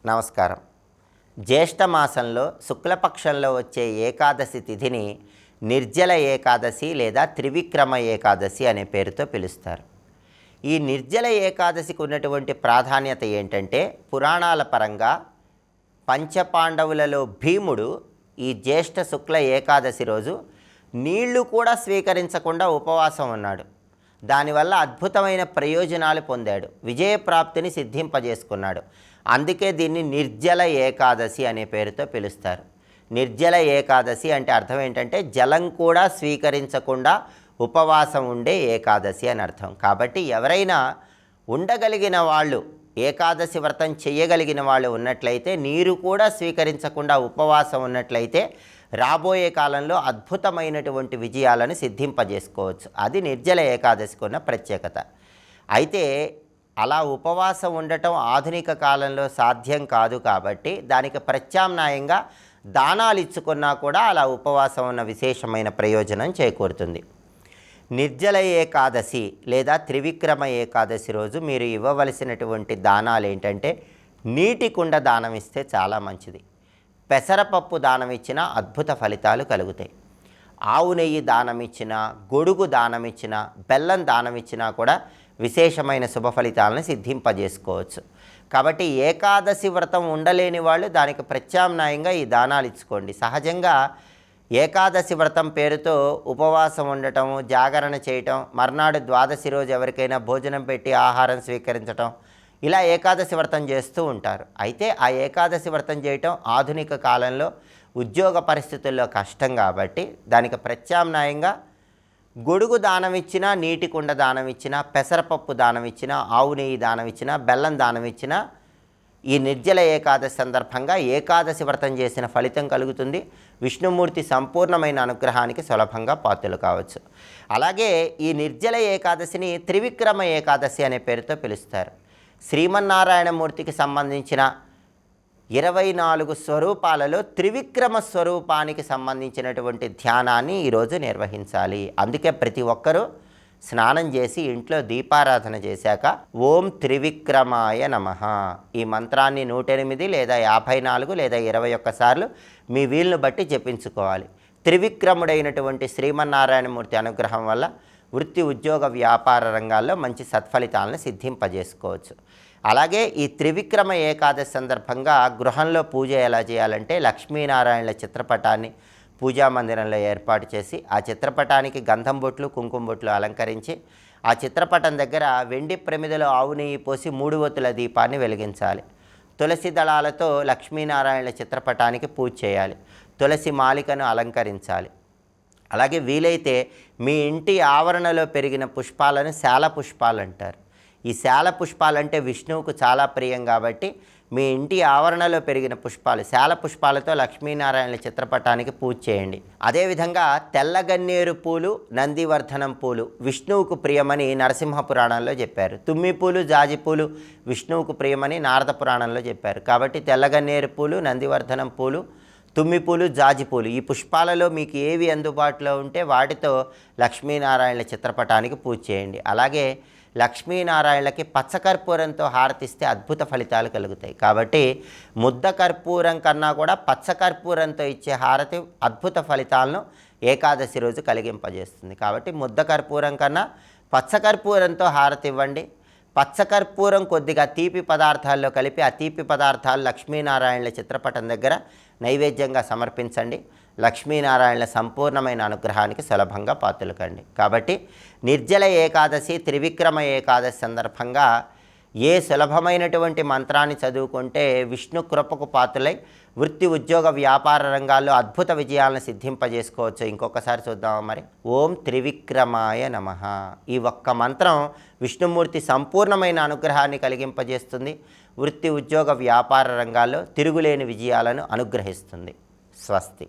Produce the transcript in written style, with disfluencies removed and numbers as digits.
నమస్కారం. జ్యేష్ఠ మాసంలో శుక్లపక్షంలో వచ్చే ఏకాదశి తిథిని నిర్జల ఏకాదశి లేదా త్రివిక్రమ ఏకాదశి అనే పేరుతో పిలుస్తారు. ఈ నిర్జల ఏకాదశికి ఉన్నటువంటి ప్రాధాన్యత ఏంటంటే, పురాణాల పరంగా పంచపాండవులలో భీముడు ఈ జ్యేష్ఠ శుక్ల ఏకాదశి రోజు నీళ్లు కూడా స్వీకరించకుండా ఉపవాసం ఉన్నాడు. దానివల్ల అద్భుతమైన ప్రయోజనాలు పొందాడు, విజయప్రాప్తిని సిద్ధింపజేసుకున్నాడు. అందుకే దీన్ని నిర్జల ఏకాదశి అనే పేరుతో పిలుస్తారు. నిర్జల ఏకాదశి అంటే అర్థం ఏంటంటే, జలం కూడా స్వీకరించకుండా ఉపవాసం ఉండే ఏకాదశి అని అర్థం. కాబట్టి ఎవరైనా ఉండగలిగిన వాళ్ళు, ఏకాదశి వ్రతం చేయగలిగిన వాళ్ళు ఉన్నట్లయితే, నీరు కూడా స్వీకరించకుండా ఉపవాసం ఉన్నట్లయితే రాబోయే కాలంలో అద్భుతమైనటువంటి విజయాలను సిద్ధింపజేసుకోవచ్చు. అది నిర్జల ఏకాదశికి ఉన్న ప్రత్యేకత. అయితే అలా ఉపవాసం ఉండటం ఆధునిక కాలంలో సాధ్యం కాదు కాబట్టి, దానికి ప్రత్యామ్నాయంగా దానాలు ఇచ్చుకున్నా కూడా అలా ఉపవాసం ఉన్న విశేషమైన ప్రయోజనం చేకూరుతుంది. నిర్జల ఏకాదశి లేదా త్రివిక్రమ ఏకాదశి రోజు మీరు ఇవ్వవలసినటువంటి దానాలు ఏంటంటే, నీటి కుండ దానం ఇస్తే చాలా మంచిది. పెసరపప్పు దానం ఇచ్చినా అద్భుత ఫలితాలు కలుగుతాయి. ఆవు నెయ్యి దానం ఇచ్చినా, గొడుగు దానం ఇచ్చినా, బెల్లం దానం ఇచ్చినా కూడా విశేషమైన శుభ ఫలితాలను సిద్ధింపజేసుకోవచ్చు. కాబట్టి ఏకాదశి వ్రతం ఉండలేని వాళ్ళు దానికి ప్రత్యామ్నాయంగా ఈ దానాలు ఇచ్చుకోండి. సహజంగా ఏకాదశి వ్రతం పేరుతో ఉపవాసం ఉండటం, జాగరణ చేయటం, మర్నాడు ద్వాదశి రోజు ఎవరికైనా భోజనం పెట్టి ఆహారం స్వీకరించటం, ఇలా ఏకాదశి వ్రతం చేస్తూ ఉంటారు. అయితే ఆ ఏకాదశి వ్రతం చేయటం ఆధునిక కాలంలో ఉద్యోగ పరిస్థితుల్లో కష్టం కాబట్టి, దానికి ప్రత్యామ్నాయంగా గొడుగు దానం ఇచ్చినా, నీటి కుండ దానం ఇచ్చినా, పెసరపప్పు దానం ఇచ్చినా, ఆవు నెయ్యి దానం ఇచ్చినా, బెల్లం దానం ఇచ్చినా ఈ నిర్జల ఏకాదశి సందర్భంగా ఏకాదశి వ్రతం చేసిన ఫలితం కలుగుతుంది. విష్ణుమూర్తి సంపూర్ణమైన అనుగ్రహానికి సులభంగా పాత్రలు కావచ్చు. అలాగే ఈ నిర్జల ఏకాదశిని త్రివిక్రమ ఏకాదశి అనే పేరుతో పిలుస్తారు. శ్రీమన్నారాయణమూర్తికి సంబంధించిన 24 స్వరూపాలలో త్రివిక్రమ స్వరూపానికి సంబంధించినటువంటి ధ్యానాన్ని ఈరోజు నిర్వహించాలి. అందుకే ప్రతి ఒక్కరూ స్నానం చేసి ఇంట్లో దీపారాధన చేశాక ఓం త్రివిక్రమాయ నమః ఈ మంత్రాన్ని 108 లేదా 54 లేదా 21 సార్లు మీ వీలును బట్టి జపించుకోవాలి. త్రివిక్రముడైనటువంటి శ్రీమన్నారాయణమూర్తి అనుగ్రహం వల్ల వృత్తి, ఉద్యోగ, వ్యాపార రంగాల్లో మంచి సత్ఫలితాలను సిద్ధింపజేసుకోవచ్చు. అలాగే ఈ త్రివిక్రమ ఏకాదశి సందర్భంగా గృహంలో పూజ ఎలా చేయాలంటే, లక్ష్మీనారాయణల చిత్రపటాన్ని పూజా మందిరంలో ఏర్పాటు చేసి, ఆ చిత్రపటానికి గంధం బొట్లు, కుంకుమ బొట్లు అలంకరించి, ఆ చిత్రపటం దగ్గర వెండి ప్రమిదలో ఆవు నెయ్యి పోసి 3 ఒత్తుల దీపాన్ని వెలిగించాలి. తులసి దళాలతో లక్ష్మీనారాయణల చిత్రపటానికి పూజ చేయాలి. తులసి మాలికను అలంకరించాలి. అలాగే వీలైతే మీ ఇంటి ఆవరణలో పెరిగిన పుష్పాలను శాల పుష్పాలు అంటారు. ఈ శాల పుష్పాలంటే విష్ణువుకు చాలా ప్రియం కాబట్టి, మీ ఇంటి ఆవరణలో పెరిగిన పుష్పాలు, శాల పుష్పాలతో లక్ష్మీనారాయణల చిత్రపటానికి పూజ చేయండి. అదేవిధంగా తెల్లగన్నేరు పూలు, నందివర్ధనం పూలు విష్ణువుకు ప్రియమని నరసింహ పురాణంలో చెప్పారు. తుమ్మి పూలు, జాజి పూలు విష్ణువుకు ప్రియమని నారద పురాణంలో చెప్పారు. కాబట్టి తెల్లగన్నేరు పూలు, నందివర్ధనం పూలు, తుమ్మి పూలు, జాజి పూలు ఈ పుష్పాలలో మీకు ఏవి అందుబాటులో ఉంటే వాటితో లక్ష్మీనారాయణల చిత్రపటానికి పూజ చేయండి. అలాగే లక్ష్మీనారాయణలకి పచ్చకర్పూరంతో హారతిస్తే అద్భుత ఫలితాలు కలుగుతాయి. కాబట్టి ముద్ద కర్పూరం కన్నా కూడా పచ్చకర్పూరంతో ఇచ్చే హారతి అద్భుత ఫలితాలను ఏకాదశి రోజు కలిగింపజేస్తుంది. కాబట్టి ముద్ద కర్పూరం కన్నా పచ్చకర్పూరంతో హారతి ఇవ్వండి. పచ్చకర్పూరం కొద్దిగా తీపి పదార్థాల్లో కలిపి ఆ తీపి పదార్థాలు లక్ష్మీనారాయణల చిత్రపటం దగ్గర నైవేద్యంగా సమర్పించండి. లక్ష్మీనారాయణల సంపూర్ణమైన అనుగ్రహానికి సులభంగా పాత్రలు కండి. కాబట్టి నిర్జల ఏకాదశి, త్రివిక్రమ ఏకాదశి సందర్భంగా ఏ సులభమైనటువంటి మంత్రాన్ని చదువుకుంటే విష్ణు కృపకు పాత్రలై వృత్తి, ఉద్యోగ, వ్యాపార రంగాల్లో అద్భుత విజయాలను సిద్ధింపజేసుకోవచ్చు. ఇంకొకసారి చూద్దామా మరి. ఓం త్రివిక్రమాయ నమః ఈ ఒక్క మంత్రం విష్ణుమూర్తి సంపూర్ణమైన అనుగ్రహాన్ని కలిగింపజేస్తుంది. వృత్తి, ఉద్యోగ, వ్యాపార రంగాల్లో తిరుగులేని విజయాలను అనుగ్రహిస్తుంది. స్వస్తి.